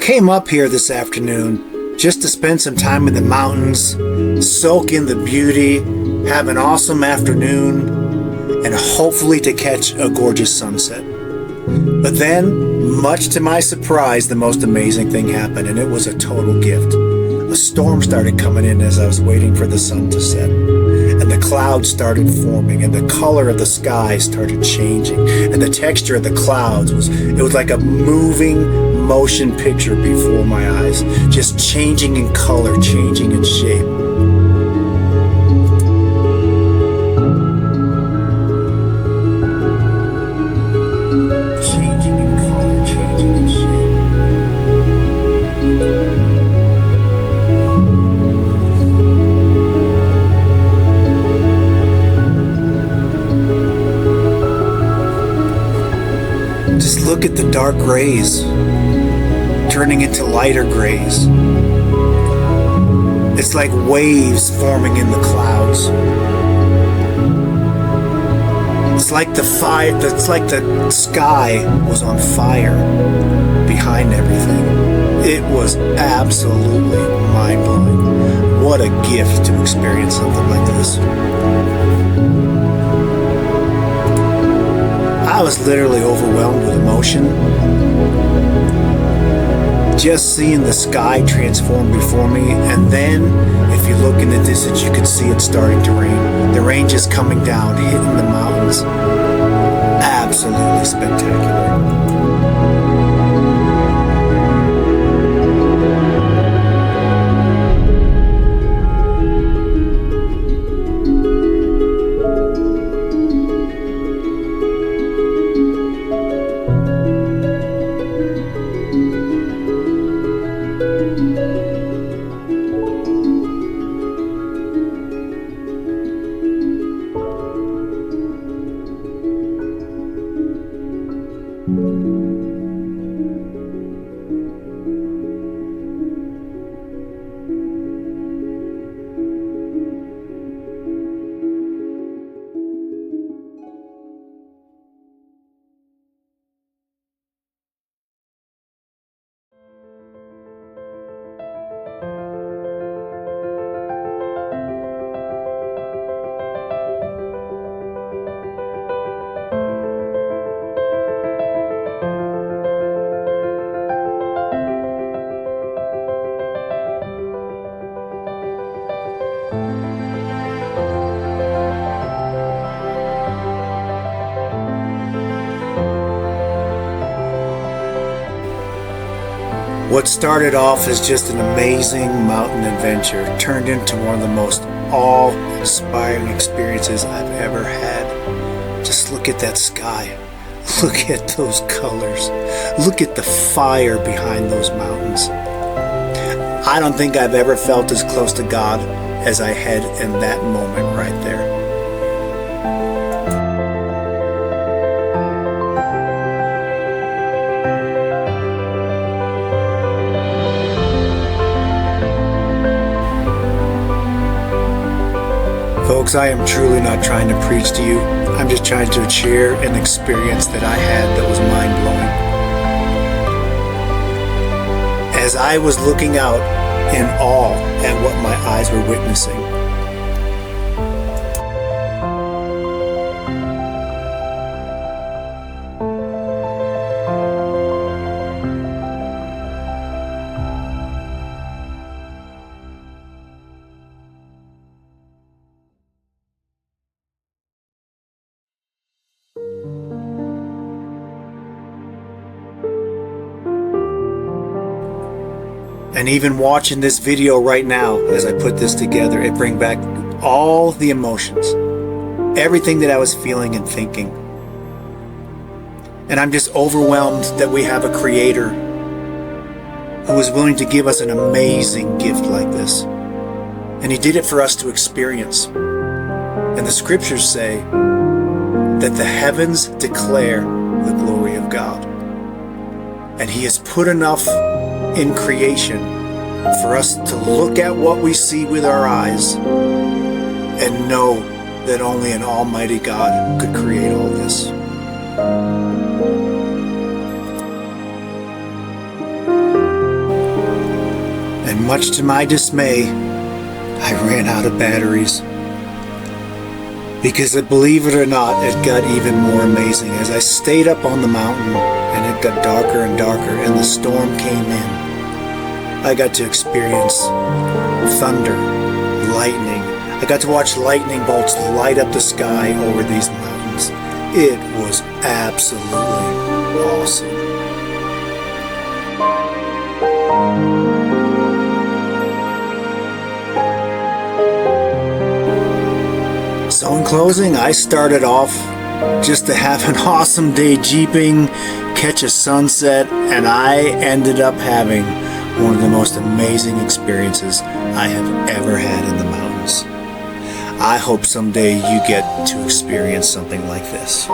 came up here this afternoon just to spend some time in the mountains, soak in the beauty, have an awesome afternoon, and hopefully to catch a gorgeous sunset. But then, much to my surprise, the most amazing thing happened, and it was a total gift. A storm started coming in as I was waiting for the sun to set, and the clouds started forming, and the color of the sky started changing, and the texture of the clouds was like a moving motion picture before my eyes, just changing in color, changing in shape. Just look at the dark grays turning into lighter grays. It's like waves forming in the clouds. It's like the sky was on fire behind everything. It was absolutely mind-blowing. What a gift to experience something like this. I was literally overwhelmed with emotion. Just seeing the sky transform before me, and then if you look in the distance you can see it starting to rain. The rain just coming down, hitting the mountains. Absolutely spectacular. What started off as just an amazing mountain adventure turned into one of the most awe-inspiring experiences I've ever had. Just look at that sky. Look at those colors. Look at the fire behind those mountains. I don't think I've ever felt as close to God as I had in that moment right there. Folks, I am truly not trying to preach to you. I'm just trying to share an experience that I had that was mind-blowing. As I was looking out in awe at what my eyes were witnessing, and even watching this video right now as I put this together, it brings back all the emotions, everything that I was feeling and thinking. And I'm just overwhelmed that we have a creator who is willing to give us an amazing gift like this. And he did it for us to experience. And the scriptures say that the heavens declare the glory of God. And he has put enough in creation for us to look at what we see with our eyes and know that only an almighty God could create all this. And much to my dismay, I ran out of batteries. Because believe it or not, it got even more amazing. As I stayed up on the mountain and it got darker and darker and the storm came in, I got to experience thunder, lightning. I got to watch lightning bolts light up the sky over these mountains. It was absolutely awesome. So in closing, I started off just to have an awesome day jeeping, catch a sunset, and I ended up having one of the most amazing experiences I have ever had in the mountains. I hope someday you get to experience something like this.